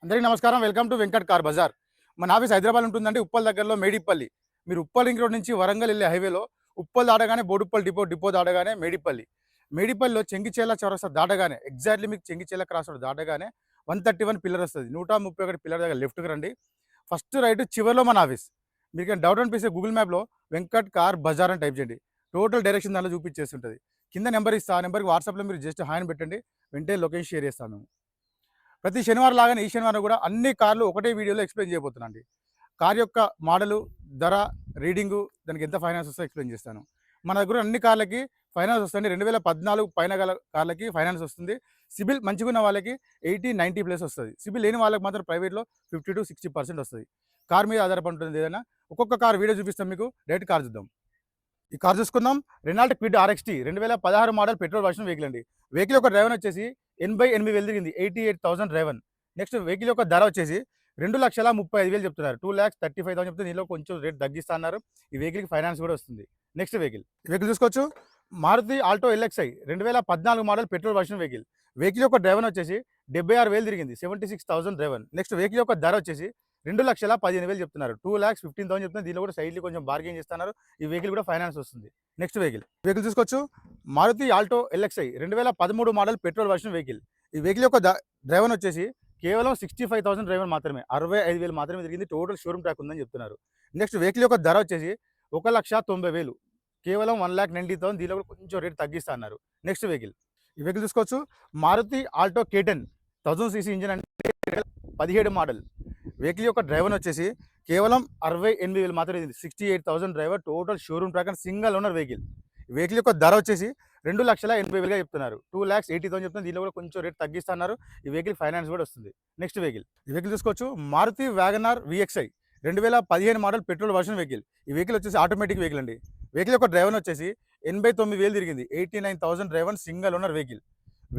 అందరికీ నమస్కారం. Welcome to Venkat car Bazaar. మన ఆఫీస్ హైదరాబాద్ ఉంటుందండి. ఉప్పల్ దగ్గరలో మేడిపల్లి. మీరు ఉప్పల్ రింగ్ రోడ్ నుంచి వరంగల్ వెళ్ళే హైవేలో ఉప్పల్ దాటగానే బోడుప్పల్ డిపో దాటగానే మేడిపల్లి. మేడిపల్లిలో చెంగిచెర్ల చౌరస్తా దాటగానే ఎగ్జాక్ట్లీ మీకు చెంగిచెర్ల క్రాస్ రోడ్ దాటగానే 131 పిల్లర్ వస్తుంది. 131 పిల్లర్ దగ్గర లెఫ్ట్‌కి రండి. ఫస్ట్ రైట్ చివరిలో మన ఆఫీస్. మీకేమైనా డౌట్ అనిపిస్తే గూగుల్ మ్యాప్‌లో వెంకట్ కార్ బజార్ అని టైప్ చేయండి. టోటల్ డైరెక్షన్ దాంట్లో చూపించేస్తుంటది. కింద నెంబర్ ఇస్తా. ఆ నెంబర్‌కి వాట్సాప్‌లో మీరు జస్ట్ హాయ్ అని పెట్టండి. వెంటనే లొకేషన్ షేర్ చేస్తాం మేము. ప్రతి శనివారం లాగానే ఈ శనివారం కూడా అన్ని కార్లు ఒకటే వీడియోలో ఎక్స్ప్లెయిన్ చేయబోతున్నానండి. కార్ యొక్క మోడలు, ధర, రీడింగు, దానికి ఎంత ఫైనాన్స్ వస్తుందో ఎక్స్ప్లెయిన్ చేస్తాను. మన దగ్గర అన్ని కార్లకి ఫైనాన్స్ వస్తుంది. 2014 పైన గల కార్లకి ఫైనాన్స్ వస్తుంది. సిబిల్ మంచిగున్న వాళ్ళకి 80-90 ప్లస్ వస్తుంది. సిబిల్ లేని వాళ్ళకి మాత్రం ప్రైవేట్లో 50-60% వస్తుంది. కార్ మీద ఆధారపడి ఉంటుంది ఏదైనా. ఒక్కొక్క కార్ వీడియో చూపిస్తాం మీకు. డైరెక్ట్ కార్ చూద్దాం. ఈ కార్ చూసుకుందాం. Renault quid RXT 2016 model petrol version vehicle అండి. వెహికల్ యొక్క డ్రైవర్ వచ్చేసి 88,000 తిరిగింది. 88,000 డ్రైవన్. నెక్స్ట్ వెహికల్ యొక్క ధర వచ్చేసి 2,35,000 చెప్తున్నారు. 2,35,000 చెప్తే దీనిలో కొంచెం రేట్ తగ్గిస్తా అన్నారు. ఈ వెహికల్కి ఫైనాన్స్ కూడా వస్తుంది. నెక్స్ట్ వెహికల్ చూసుకోవచ్చు. Maruti Alto LXI 2014 model petrol version vehicle. Vehicle యొక్క డ్రైవర్ వచ్చేసి 76,000 తిరిగింది. 76,000 డ్రైవన్. నెక్స్ట్ వెహికల్ యొక్క ధర వచ్చేసి 2,15,000 చెప్తున్నారు. 2,15,000 చెప్తున్నారు. దీనిలో కూడా సైడ్లీ కొంచెం బార్గెన్ చేస్తున్నారు. ఈ వెహికల్ కూడా ఫైనాన్స్ వస్తుంది. నెక్స్ట్ వెహికల్ చూసుకోవచ్చు. Maruti Alto LXI 2013 model petrol version vehicle. ఈ వెహికల్ యొక్క డ్రైవర్ వచ్చేసి కేవలం 65,000 డ్రైవర్ మాత్రమే. 65,000 మాత్రమే తిరిగింది. టోటల్ షోరూమ్ ట్రాక్ ఉందని చెప్తున్నారు. నెక్స్ట్ వెహికల్ యొక్క ధర వచ్చేసి 1,90,000 కేవలం 1,90,000. దీనిలో కూడా కొంచెం రేట్ తగ్గిస్తా అన్నారు. నెక్స్ట్ ఈ వెహికల్ చూసుకోవచ్చు. Maruti Alto K10 1000 CC engine అంటే 17 మోడల్. వెహికల్ యొక్క డ్రైవర్ వచ్చేసి కేవలం 68,000 మాత్రమే. 68,000 driver. Total showroom track and single owner vehicle. Vehicle యొక్క ధర వచ్చేసి 2,80,000 చెప్తున్నారు. 2,80,000 చెప్తున్నారు. దీనిలో కూడా కొంచెం రేట్ తగ్గిస్తున్నారు. ఈ వెహికల్ ఫైనాన్స్ కూడా వస్తుంది. నెక్స్ట్ ఈ వెహికల్ చూసుకోవచ్చు. Maruti WagonR VXI 2015 model petrol version vehicle. ఈ వెహికల్ వచ్చేసి ఆటోమేటిక్ వెహికల్ అండి. వెహికల్ యొక్క డ్రైవర్ వచ్చేసి 89,000 తిరిగింది. 89,000 driver. Single owner vehicle.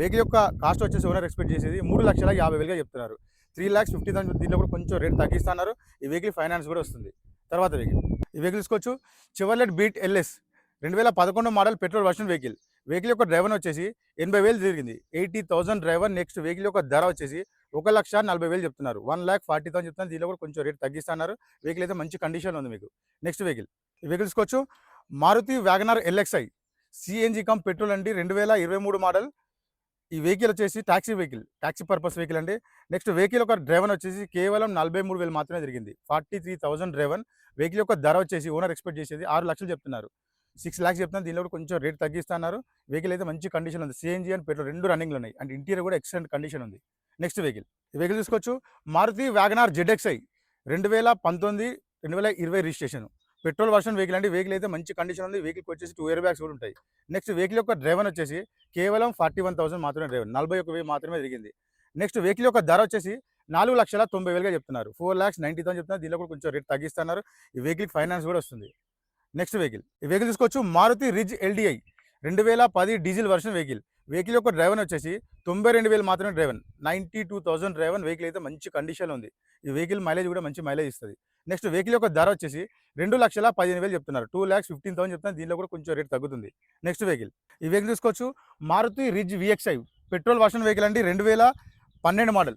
Vehicle యొక్క కాస్ట్ వచ్చేసి ఓనర్ ఎక్స్పెక్ట్ చేసేది 3,50,000 చెప్తున్నారు. 3,50,000. దీనిలో కూడా కొంచెం రేట్ తగ్గిస్తున్నారు. ఈ వెహికల్ ఫైనాన్స్ కూడా వస్తుంది. తర్వాత ఈ వెహికల్ చూసుకోవచ్చు. Chevrolet beat LS 2011 model petrol version vehicle. Vehicle యొక్క డ్రైవర్ వచ్చేసి 80,000 తిరిగింది. 80,000 డ్రైవర్. నెక్స్ట్ వెహికల్ యొక్క ధర వచ్చేసి 1,40,000 చెప్తున్నారు. 1,40,000 చెప్తున్నారు. దీనిలో కూడా కొంచెం రేట్ తగ్గిస్తున్నారు. వెహికల్ అయితే మంచి కండిషన్ ఉంది మీకు. నెక్స్ట్ ఈ వెహికల్ చూసుకోవచ్చు. Maruti WagonR LXI CNG cum petrol అండి. 2023 మోడల్. ఈ వెహికల్ వచ్చేసి టాక్సీ పర్పస్ వెహికల్ అండి. నెక్స్ట్ వెహికల్ యొక్క డ్రైవర్ వచ్చేసి కేవలం 43,000 మాత్రమే తిరిగింది. 43,000 డ్రైవర్. వెహికల్ యొక్క ధర వచ్చేసి ఓనర్ ఎక్స్పెక్ట్ చేసేది 6 లక్షలు చెప్తున్నారు. 6 lakhs చెప్తున్నారు. దీనిలో కూడా కొంచెం రేట్ తగ్గిస్తున్నారు. వెహికల్ అయితే మంచి కండిషన్ ఉంది. CNG అండ్ పెట్రోల్ రెండు రన్నింగ్లో ఉన్నాయి. అండ్ ఇంటీరియర్ కూడా ఎక్సలెంట్ కండిషన్ ఉంది. నెక్స్ట్ ఈ వెహికల్ చూసుకోవచ్చు. Maruti WagonR ZXI 2019 2020 registration petrol version vehicle అండి. వెహికల్ అయితే మంచి కండిషన్ ఉంది. వెహికల్కి వచ్చేసి 2 ఇయర్ బ్యాగ్స్ కూడా ఉంటాయి. నెక్స్ట్ వెహికల్ యొక్క డ్రైవర్ వచ్చేసి కేవలం 41,000 మాత్రమే డ్రైవర్. 41,000 మాత్రమే తిరిగింది. నెక్స్ట్ వెహికల్ యొక్క ధర వచ్చేసి 4,90,000 చెప్తున్నారు. 4,90,000 చెప్తున్నారు. దీనిలో కూడా కొంచెం రేట్ తగ్గిస్తున్నారు. ఈ వెహికల్కి ఫైనాన్స్ కూడా వస్తుంది. నెక్స్ట్ ఈ వెహికల్ చూసుకోవచ్చు. Maruti Ritz LDI 2010 diesel version vehicle. Vehicle యొక్క డ్రైవర్ వచ్చేసి 92,000 మాత్రమే డ్రైవర్. 92,000 డ్రైవర్. వెహికల్ అయితే మంచి కండిషన్లో ఉంది. ఈ వెహికల్ మైలేజ్ కూడా మంచి మైలేజ్ ఇస్తుంది. నెక్స్ట్ వెహికల్ యొక్క ధర వచ్చేసి 2,15,000 చెప్తున్నారు. 2,15,000 చెప్తున్నారు. దీనిలో కూడా కొంచెం రేట్ తగ్గుతుంది. నెక్స్ట్ ఈ వెహికల్ చూసుకోవచ్చు. Maruti Ritz VXI petrol version vehicle అండి. 2012 మోడల్.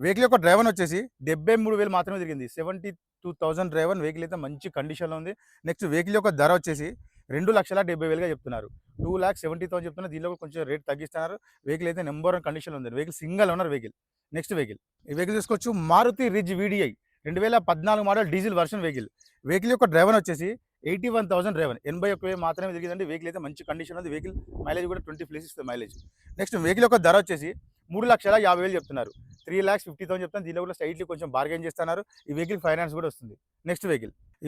వెహికల్ యొక్క డ్రైవర్ వచ్చేసి 73,000 మాత్రమే తిరిగింది. 72,000 డ్రైవర్. వెహికల్ అయితే మంచి కండిషన్లో ఉంది. నెక్స్ట్ వెహికల్ యొక్క ధర వచ్చేసి 2,70,000 చెప్తున్నారు. 2,70,000 చెప్తున్నారు. దీనిలో కూడా కొంచెం రేట్ తగ్గిస్తున్నారు. వెహికల్ అయితే నెంబర్ 1 కండిషన్లో ఉంది. Vehicle single owner vehicle. Next ఈ వెహికల్ చూసుకోవచ్చు. Maruti Ritz VDI 2014 model diesel version vehicle. Vehicle యొక్క డ్రైవర్ వచ్చేసి 81,000 డ్రైవర్. 81,000 మాత్రమే తిరిగిందండి. వెహికల్ అయితే మంచి కండిషన్ ఉంది. వెహికల్ మైలేజ్ కూడా 20+ ఇస్తుంది మైలేజ్. నెక్స్ట్ వెహికల్ యొక్క ధర వచ్చేసి 3,50,000 చెప్తున్నారు. 3,50,000 చెప్తాను. దీనిలో కూడా సైడ్లీ కొంచెం బార్గెన్ చేస్తున్నారు. ఈ వెహికల్ ఫైనాన్స్ కూడా వస్తుంది. నెక్స్ట్ ఈ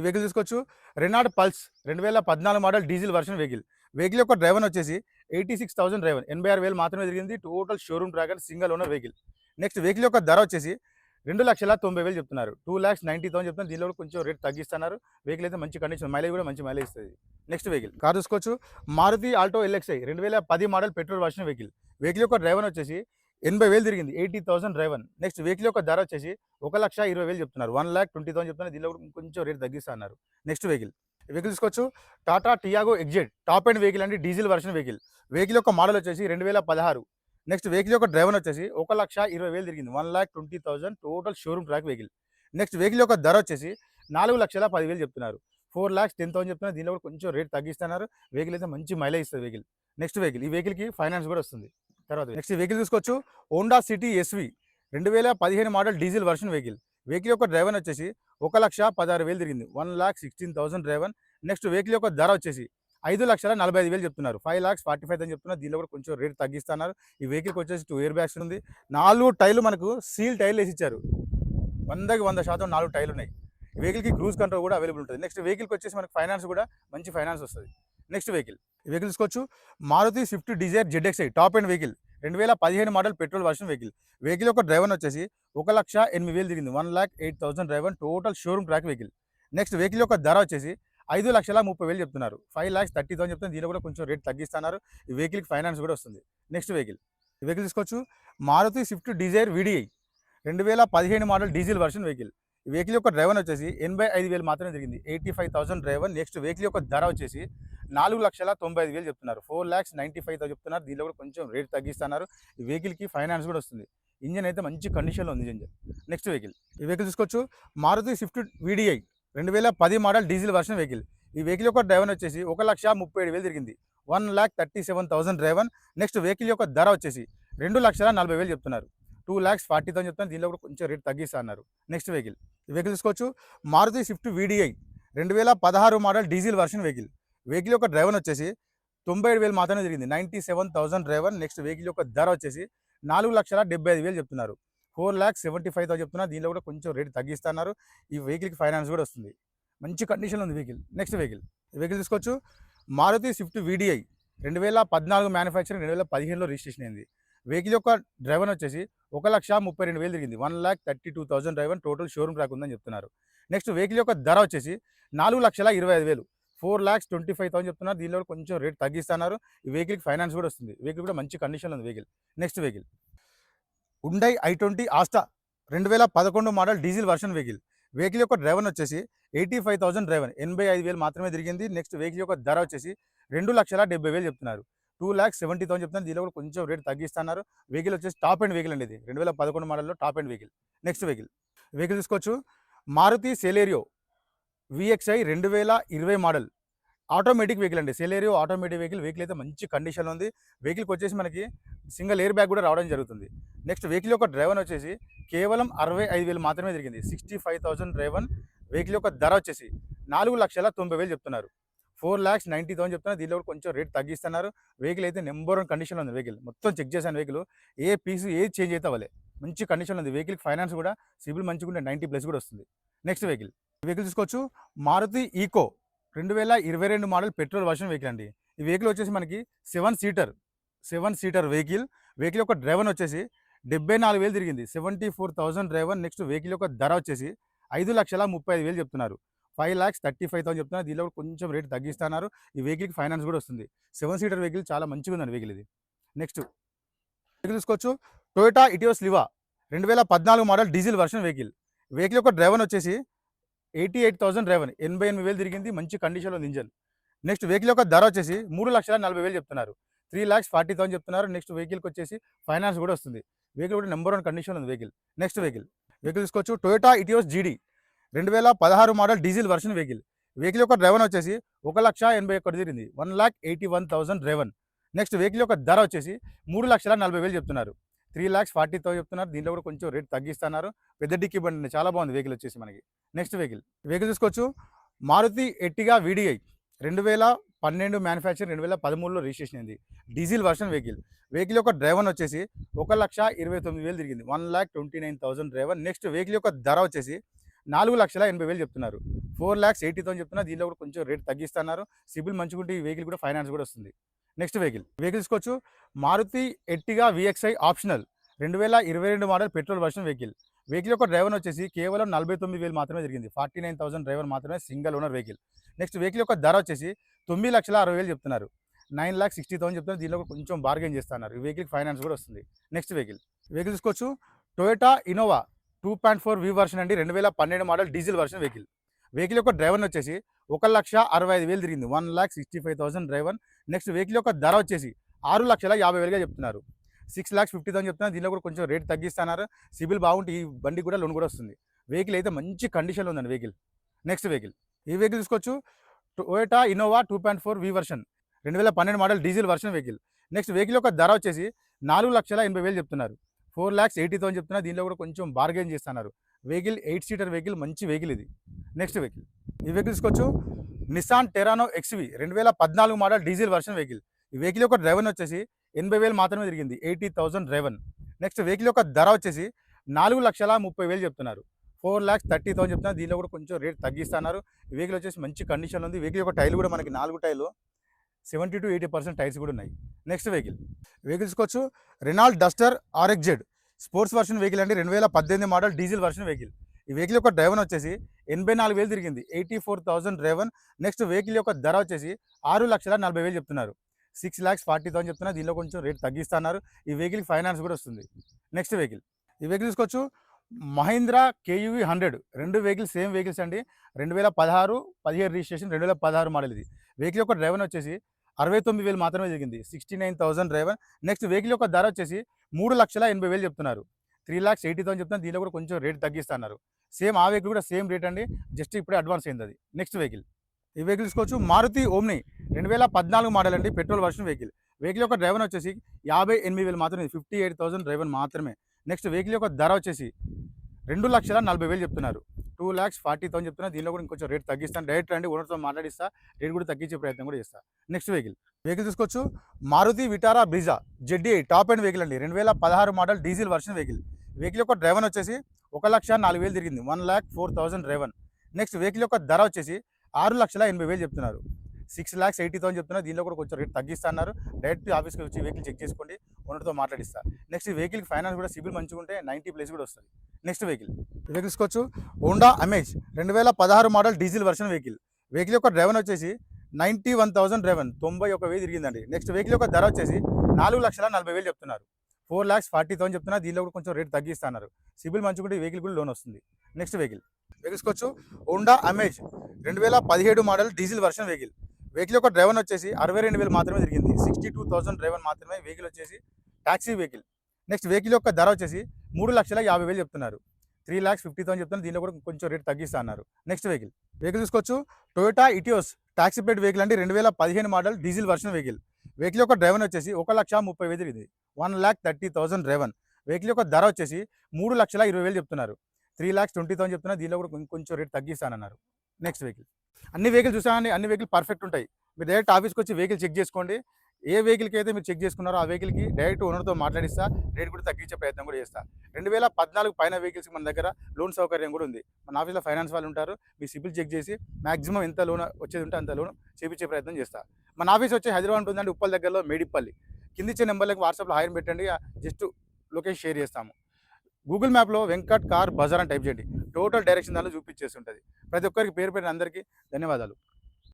వెహికల్ చూసుకోవచ్చు. Renault pulse 2014 model diesel version vehicle. Vehicle యొక్క డ్రైవర్ వచ్చేసి 86,000 డ్రైవర్. 86,000 మాత్రమే తిరిగింది. Total showroom track and single owner vehicle. Next vehicle యొక్క ధర వచ్చేసి 2,90,000 చెప్తున్నారు. 2,90,000 చెప్తున్నారు. దీనిలో కూడా కొంచెం రేట్ తగ్గిస్తున్నారు. వెహికల్ అయితే మంచి కండిషన్. మైలేజ్ కూడా మంచి మైలేజ్ ఇస్తుంది. నెక్స్ట్ కార్ చూసుకోవచ్చు. Maruti Alto LXI 2010 model petrol version vehicle. Vehicle యొక్క డ్రైవర్ వచ్చేసి 80,000 తిరిగింది. 80,000 డ్రైవర్. నెక్స్ట్ వెహికల్ యొక్క ధర వచ్చేసి 1,20,000 చెప్తున్నారు. 1,20,000 చెప్తున్నారు. దీనిలో కూడా కొంచెం రేట్ తగ్గిస్తున్నారు. నెక్స్ట్ వెహికల్ చూసుకోవచ్చు. Tata Tiago excite top end vehicle అండి. Diesel version vehicle. వెహికల్ యొక్క మోడల్ వచ్చేసి 2016. నెక్స్ట్ వెహికల్ యొక్క డ్రైవర్ వచ్చేసి 1,20,000 తిరిగింది, 1,20,000 total showroom track vehicle. Next vehicle యొక్క ధర వచ్చేసి 4,10,000 చెప్తున్నారు, 4,10,000 చెప్తున్నారు. దీనిలో కూడా కొంచెం రేట్ తగ్గిస్తున్నారు. వెహికల్ అయితే మంచి మైలేజ్ ఇస్తుంది వెహికల్. నెక్స్ట్ వెహికల్, ఈ వెహికల్కి ఫైనాన్స్ కూడా వస్తుంది. తర్వాత నెక్స్ట్ వెహికల్ చూసుకోవచ్చు, Honda City SV 2015 model diesel version vehicle. Vehicle యొక్క డ్రైవర్ వచ్చేసి 1,16,000 తిరిగింది, 1,16,000 డ్రైవర్. నెక్స్ట్ వెహికల్ యొక్క ధర వచ్చేసి 5,45,000 చెప్తున్నారు, 5,45,000 చెప్తున్నారు. దీనిలో కూడా కొంచెం రేట్ తగ్గిస్తున్నారు. ఈ వెహికల్కి వచ్చేసి 2 ఇయర్ బ్యాగ్స్ ఉంది, 4 టైర్లు మనకు సీల్ టైర్లు వేసి ఇచ్చారు. 100కి 100% 4 టైర్లు ఉన్నాయి. ఈ వెహికల్కి క్రూజ్ కంట్రోల్ కూడా అవైలబుల్ ఉంటుంది. నెక్స్ట్ వెహికల్కి వచ్చేసి మనకు ఫైనాన్స్ కూడా మంచి ఫైనాన్స్ వస్తుంది. నెక్స్ట్ వెహికల్, ఈ వెహికల్ తీసుకోవచ్చు, Maruti Swift Dzire ZXi top end vehicle, 2015 model petrol version vehicle. Vehicle యొక్క డ్రైవర్ వచ్చేసి 1,08,000 తిరిగింది, 1,08,000 driver total showroom track vehicle. Next vehicle యొక్క ధర వచ్చేసి 5,30,000 చెప్తున్నారు, 5,30,000 చెప్తున్నారు. దీనిలో కూడా కొంచెం రేట్ తగ్గిస్తున్నారు. ఈ వెహికల్కి ఫైనాన్స్ కూడా వస్తుంది. నెక్స్ట్ వెహికల్, ఈ వెహికల్ తీసుకోవచ్చు, Maruti Swift Dzire VDI 2015 model diesel version vehicle. ఈ వెహికల్ యొక్క డ్రైవర్ వచ్చేసి 85,000 మాత్రమే తిరిగింది, 85,000 డ్రైవర్. నెక్స్ట్ వెహికల్ యొక్క ధర వచ్చేసి 4,95,000 చెప్తున్నారు, 4,95,000 చెప్తున్నారు. దీనిలో కూడా కొంచెం రేట్ తగ్గిస్తున్నారు. ఈ వెహికల్కి ఫైనాన్స్ కూడా వస్తుంది. ఇంజన్ అయితే మంచి కండిషన్లో ఉంది ఇంజన్. నెక్స్ట్ వెహికల్, ఈ వెహికల్ చూసుకోవచ్చు, Maruti Swift VDI 2010 model diesel version vehicle. ఈ వెహికల్ యొక్క డ్రైవర్ వచ్చేసి 1,37,000 తిరిగింది, 1,37,000 డ్రైవర్. నెక్స్ట్ వెహికల్ యొక్క ధర వచ్చేసి 2,40,000 చెప్తున్నారు, 2,40,000 చెప్తున్నారు. దీనిలో కూడా కొంచెం రేట్ తగ్గిస్తున్నారు. నెక్స్ట్ వెహికల్, ఈ వెహికల్ చూసుకోవచ్చు, Maruti Swift VDI 2016 model diesel version vehicle. Vehicle యొక్క డ్రైవర్ వచ్చేసి 97,000 మాత్రమే తిరిగింది, 97,000 డ్రైవర్. నెక్స్ట్ వెహికల్ యొక్క ధర వచ్చేసి 4,75,000 చెప్తున్నారు, 4,75,000 చెప్తున్నారు. దీనిలో కూడా కొంచెం రేట్ తగ్గిస్తున్నారు. ఈ వెహికల్కి ఫైనాన్స్ కూడా వస్తుంది. మంచి కండిషన్లో ఉంది వెహికల్. నెక్స్ట్ వెహికల్, ఈ వెహికల్ తీసుకోవచ్చు, మారుతి స్విఫ్ట్ VDI 2014 మ్యానుఫ్యాక్చరింగ్, 2015లో రిజిస్ట్రేషన్ అయింది. వెహికల్ యొక్క డ్రైవర్ వచ్చేసి 1,32,000 తిరిగింది, 1,32,000 డ్రైవర్ టోటల్ షోరూమ్ ట్రాక్ ఉందని చెప్తున్నారు. నెక్స్ట్ వెహికల్ యొక్క ధర వచ్చేసి 4,25,000, 4,25,000 చెప్తున్నారు. దీనిలో కొంచెం రేట్ తగ్గిస్తున్నారు. ఈ వెహికల్కి ఫైనాన్స్ కూడా వస్తుంది. వెహికల్ కూడా మంచి కండిషన్లో ఉంది vehicle. Next vehicle, Hyundai i20 Asta 2011 model diesel version vehicle. Vehicle యొక్క డ్రైవర్ వచ్చేసి 85,000 డ్రైవర్, 85,000 మాత్రమే తిరిగింది. నెక్స్ట్ వెహికల్ యొక్క ధర వచ్చేసి 2,70,000 చెప్తున్నారు, 2,70,000 చెప్తున్నారు. దీనిలో కూడా కొంచెం రేట్ తగ్గిస్తున్నారు. వెహికల్ వచ్చేసి టాప్ ఎండ్ వెహికల్ అండి, ఇది 2011 మోడల్లో top end vehicle. Next vehicle, vehicle తీసుకోవచ్చు, Maruti Celerio VXi 2020 model automatic vehicle అండి. Celerio automatic vehicle. వెహికల్ అయితే మంచి కండిషన్లో ఉంది. వెహికల్కి వచ్చేసి మనకి సింగిల్ ఎయిర్ బ్యాగ్ కూడా రావడం జరుగుతుంది. నెక్స్ట్ వెహికల్ యొక్క డ్రైవర్ వచ్చేసి కేవలం 65,000 మాత్రమే తిరిగింది, 65,000 డ్రైవర్. వెహికల్ యొక్క ధర వచ్చేసి 4,90,000 చెప్తున్నారు, 4,90,000 చెప్తున్నారు. దీనిలో కొంచెం రేట్ తగ్గిస్తున్నారు. వెహికల్ అయితే నెంబర్ 1 కండిషన్లో ఉంది వెహికల్. మొత్తం చెక్ చేశాను వెహికల్, ఏ పీస్ ఏది చేంజ్ అయితే అవ్వలే, మంచి కండిషన్లో ఉంది. వెహికల్కి ఫైనాన్స్ కూడా సిబిల్ మంచిగా ఉంటే 90+ కూడా వస్తుంది. నెక్స్ట్ వెహికల్, వెహికల్ చూసుకోవచ్చు, Maruti Eeco 2022 model petrol version vehicle అండి. ఈ వెహికల్ వచ్చేసి మనకి 7 సీటర్ వెహికల్. వెహికల్ యొక్క డ్రైవర్ వచ్చేసి 74,000 తిరిగింది, 74,000 డ్రైవర్. నెక్స్ట్ వెహికల్ యొక్క ధర వచ్చేసి 5,35,000 చెప్తున్నారు, 5,35,000 చెప్తున్నారు. దీనిలో కొంచెం రేట్ తగ్గిస్తున్నారు. ఈ వెహికల్కి ఫైనాన్స్ కూడా వస్తుంది. 7 సీటర్ వెహికల్ చాలా మంచిగా ఉందండి వెహికల్ ఇది. నెక్స్ట్ వెహికల్ చూసుకోవచ్చు, Toyota Etios Liva 2014 model diesel version vehicle. Vehicle యొక్క డ్రైవర్ వచ్చేసి 88,000 డ్రైవర్, 88,000 తిరిగింది, మంచి కండిషన్లో ఉంది ఇంజన్. నెక్స్ట్ వెహికల్ యొక్క ధర వచ్చేసి 3,40,000 చెప్తున్నారు, 3,40,000 చెప్తున్నారు. నెక్స్ట్ వెహికల్కి వచ్చేసి ఫైనాన్స్ కూడా వస్తుంది. వెహికల్ కూడా నెంబర్ 1 కండిషన్లో ఉంది వెహికల్. నెక్స్ట్ వెహికల్ తీసుకోవచ్చు, Toyota Etios GD 2016 model diesel version vehicle. Vehicle యొక్క డ్రైవర్ వచ్చేసి 1,81,000 తిరిగింది, 1,81,000 డ్రైవర్. నెక్స్ట్ వెహికల్ యొక్క ధర వచ్చేసి 3,40,000 చెప్తున్నారు, 3,40,000 చెప్తున్నారు. దీంట్లో కూడా కొంచెం రేట్ తగ్గిస్తున్నారు. పెద్ద డిక్కీ బండి, చాలా బాగుంది వెహికల్ వచ్చేసి మనకి. నెక్స్ట్ వెహికల్ చూసుకోవచ్చు, మారుతి ఎర్టిగా VDI 2012 మ్యానుఫ్యాక్చర్, 2013లో రిజిస్ట్రేషన్ అయింది, డీజిల్ వర్షన్ వెహికల్. వెహికల్ యొక్క డ్రైవర్ వచ్చేసి 1,29,000 తిరిగింది, 1,29,000 డ్రైవర్. నెక్స్ట్ వెహికల్ యొక్క ధర వచ్చేసి 4,80,000 చెప్తున్నారు, 4,80,000 చెప్తున్నారు. దీనిలో కూడా కొంచెం రేట్ తగ్గిస్తున్నారు. సిబిల్ మంచిగుంటే ఈ వెహికల్ కూడా ఫైనాన్స్ కూడా వస్తుంది. నెక్స్ట్ వెహికల్ తీసుకోవచ్చు, Maruti Ertiga VXi optional 2022 model petrol version vehicle. Vehicle యొక్క డ్రైవర్ వచ్చేసి కేవలం 49,000 మాత్రమే తిరిగింది, 49,000 డ్రైవర్ మాత్రమే, single owner vehicle. Next vehicle యొక్క ధర వచ్చేసి 9,60,000 చెప్తున్నారు, 9,60,000 చెప్తున్నారు. దీనిలో కొంచెం బార్గెన్ చేస్తున్నారు. ఈ వెహికల్ ఫైనాన్స్ కూడా వస్తుంది. నెక్స్ట్ వెహికల్ తీసుకోవచ్చు, టొయోటా ఇన్నోవా 2.4 V వర్షన్ అండి, 2012 model diesel version vehicle. Vehicle యొక్క డ్రైవర్ వచ్చేసి 1,65,000 తిరిగింది, 1,65,000 డ్రైవర్. నెక్స్ట్ వెహికల్ యొక్క ధర వచ్చేసి 6,50,000 చెప్తున్నారు, 6,50,000 చెప్తున్నా. దీనిలో కూడా కొంచెం రేట్ తగ్గిస్తున్నారు. సిబిల్ బాగుంటే ఈ బండి కూడా లోన్ కూడా వస్తుంది. వెహికల్ అయితే మంచి కండిషన్లో ఉందండి వెహికల్. నెక్స్ట్ వెహికల్, ఈ వెహికల్ తీసుకోవచ్చు. టొయోటా ఇన్నోవా 2.4 వి version 2012 model diesel version vehicle. Next vehicle యొక్క ధర వచ్చేసి 4,80,000 చెప్తున్నారు. 4,80,000 చెప్తున్నా. దీనిలో కూడా కొంచెం బార్గెన్ చేస్తున్నారు. వెహికల్ 8 సీటర్ వెహికల్, మంచి వెహికల్ ఇది. నెక్స్ట్ వెహికల్, ఈ వెహికల్ తీసుకోవచ్చు. Nissan టెరానో XV 2014 model diesel version vehicle. ఈ వెహికల్ యొక్క డ్రైవర్ వచ్చేసి 80,000 మాత్రమే తిరిగింది. 80,000 డ్రైవన్. నెక్స్ట్ వెహికల్ యొక్క ధర వచ్చేసి 4,30,000 చెప్తున్నారు. 4,30,000 చెప్తున్నారు. దీనిలో కూడా కొంచెం రేట్ తగ్గిస్తున్నారు. ఈ వెహికల్ వచ్చేసి మంచి కండిషన్ ఉంది. వెహికల్ యొక్క టైర్లు కూడా మనకి 4 టైర్లు 70 to 80% టైర్స్ కూడా ఉన్నాయి. నెక్స్ట్ వెహికల్, వెహికల్ తీసుకోవచ్చు. Renault Duster RXZ sports version vehicle అండి. 2018 మోడల్ డీజిల్ వర్షన్ వెహికల్. ఈ వెహికల్ యొక్క డ్రైవర్ వచ్చేసి 84,000 తిరిగింది. 84,000 డ్రైవన్. నెక్స్ట్ వెహికల్ యొక్క ధర వచ్చేసి 6,40,000 చెప్తున్నారు. 6,40,000 చెప్తున్నారు. దీనిలో కొంచెం రేట్ తగ్గిస్తున్నారు. ఈ వెహికల్ ఫైనాన్స్ కూడా వస్తుంది. నెక్స్ట్ వెహికల్, ఈ వెహికల్ తీసుకోవచ్చు. మహీంద్రా KUV 100 రెండు వెహికల్ సేమ్ వెహికల్స్ అండి. 2016 17 రిజిస్ట్రేషన్, 2016 మోడల్ ఇది. వెహికల్ యొక్క డ్రైవర్ వచ్చేసి 69,000 మాత్రమే జరిగింది. 69,000 డ్రైవర్. నెక్స్ట్ వెహికల్ యొక్క ధర వచ్చేసి 3,80,000 చెప్తున్నారు. 3,80,000 చెప్తున్నారు. దీనిలో కూడా కొంచెం రేట్ తగ్గిస్తున్నారు. సేమ్ ఆ వెహికల్ కూడా సేమ్ రేట్ అండి. జస్ట్ ఇప్పుడే అడ్వాన్స్ అయింది అది. నెక్స్ట్ వెహికల్, ఈ వెహికల్ తీసుకోవచ్చు. మారుతి ఓమ్ని 2014 మోడల్ అండి. Petrol version vehicle. వెహికల్ యొక్క డ్రైవర్ వచ్చేసి 58,000 మాత్రమే. 58,000 డ్రైవర్ మాత్రమే. నెక్స్ట్ వెహికల్ యొక్క ధర వచ్చేసి 2,40,000 చెప్తున్నారు. 2,40,000 చెప్తున్నారు. దీనిలో కూడా ఇంకొంచెం రేట్ తగ్గిస్తాను. డైరెక్ట్ అండి ఓనర్తో మాట్లాడిస్తా. రేట్ కూడా తగ్గించే ప్రయత్నం కూడా చేస్తా. నెక్స్ట్ వెహికల్, వెహికల్ తీసుకోవచ్చు. Maruti Vitara Brezza ZDI top end vehicle అండి. 2016 model diesel version vehicle. Vehicle యొక్క డ్రైవర్ వచ్చేసి 1,04,000 తిరిగింది. 1,04,000 డ్రైవర్. నెక్స్ట్ వెహికల్ యొక్క ధర వచ్చేసి 6,80,000 చెప్తున్నారు. 6,80,000 చెప్తున్నారు. దీనిలో కూడా కొంచెం రేట్ తగ్గిస్తున్నారు. డైరెక్ట్ ఆఫీస్కి వచ్చి వెహికల్ చెక్ చేసుకోండి. ఓనర్తో మాట్లాడిస్తా. నెక్స్ట్ వెహికల్కి ఫైనాన్స్ కూడా సిబిల్ మంచిగా ఉంటే 90+ కూడా వస్తుంది. నెక్స్ట్ వెహికల్, వెహికల్ తీసుకోవచ్చు. Honda amaze 2016 model diesel version vehicle. Vehicle యొక్క డ్రైవర్ వచ్చేసి 91,000 డ్రైవర్, 91,000 తిరిగిందండి. నెక్స్ట్ వెహికల్ యొక్క ధర వచ్చేసి 4,40,000 చెప్తున్నారు. 4,40,000 చెప్తున్నారు. దీనిలో కూడా కొంచెం రేట్ తగ్గిస్తున్నారు. సిబిల్ మంచిగా ఈ వెహికల్ కూడా లోన్ వస్తుంది. నెక్స్ట్ వెహికల్, వెహికల్ తీసుకోవచ్చు. Honda amaze 2017 model diesel version vehicle. Vehicle యొక్క డ్రైవర్ వచ్చేసి 62,000 మాత్రమే తిరిగింది. 62,000 డ్రైవర్ మాత్రమే. వెహికల్ వచ్చేసి టాక్సీ వెహికల్. నెక్స్ట్ వెహికల్ యొక్క ధర వచ్చేసి 3,50,000 చెప్తున్నారు. 3,50,000 చెప్తున్నారు. దీనిలో కూడా కొంచెం రేట్ తగ్గిస్తా అన్నారు. నెక్స్ట్ వెహికల్, వెహికల్ తీసుకోవచ్చు. Toyota Etios taxi plate vehicle అండి. 2015 model diesel version vehicle. Vehicle యొక్క డ్రైవర్ వచ్చేసి 1,30,000 తిరిగింది. 1,30,000 డ్రైవర్. వెహికల్ యొక్క ధర వచ్చేసి 3,20,000 చెప్తున్నారు. 3,20,000 చెప్తున్నారు. దీనిలో కూడా కొంచెం రేట్ తగ్గిస్తానన్నారు. నెక్స్ట్ వెహికల్, అన్ని వెహికల్ చూసానండి. అన్ని వెహికల్ పర్ఫెక్ట్ ఉంటాయి. మీరు డైరెక్ట్ ఆఫీస్కి వచ్చి వెహికల్ చెక్ చేసుకోండి. ఏ వెహికల్కి అయితే మీరు చెక్ చేసుకున్నారో ఆ వెహికల్కి డైరెక్ట్ ఓనర్తో మాట్లాడిస్తా. రేట్ కూడా తగ్గించే ప్రయత్నం కూడా చేస్తా. 2014 పైన వెహికల్స్కి మన దగ్గర లోన్ సౌకర్యం కూడా ఉంది. మన ఆఫీస్లో ఫైనాన్స్ వాళ్ళు ఉంటారు. మీ సిబిల్ చెక్ చేసి మాక్సిమం ఎంత లోన్ వచ్చేది ఉంటే అంత లోన్ చేపించే ప్రయత్నం చేస్తా. మన ఆఫీస్ వచ్చి హైదరాబాద్ ఉంటుందండి. ఉప్పల్ దగ్గరలో మేడిపల్లి. కింది ఇచ్చే నెంబర్లకు వాట్సాప్లో హాయర్ పెట్టండి. జస్ట్ లొకేషన్ షేర్ చేస్తాము. గూగుల్ మ్యాప్లో వెంకట్ కార్ బజార్ అని టైప్ చేయండి. టోటల్ డైరెక్షన్ దానిలో చూపించేసి ఉంటుంది. ప్రతి ఒక్కరికి పేరు అందరికీ ధన్యవాదాలు.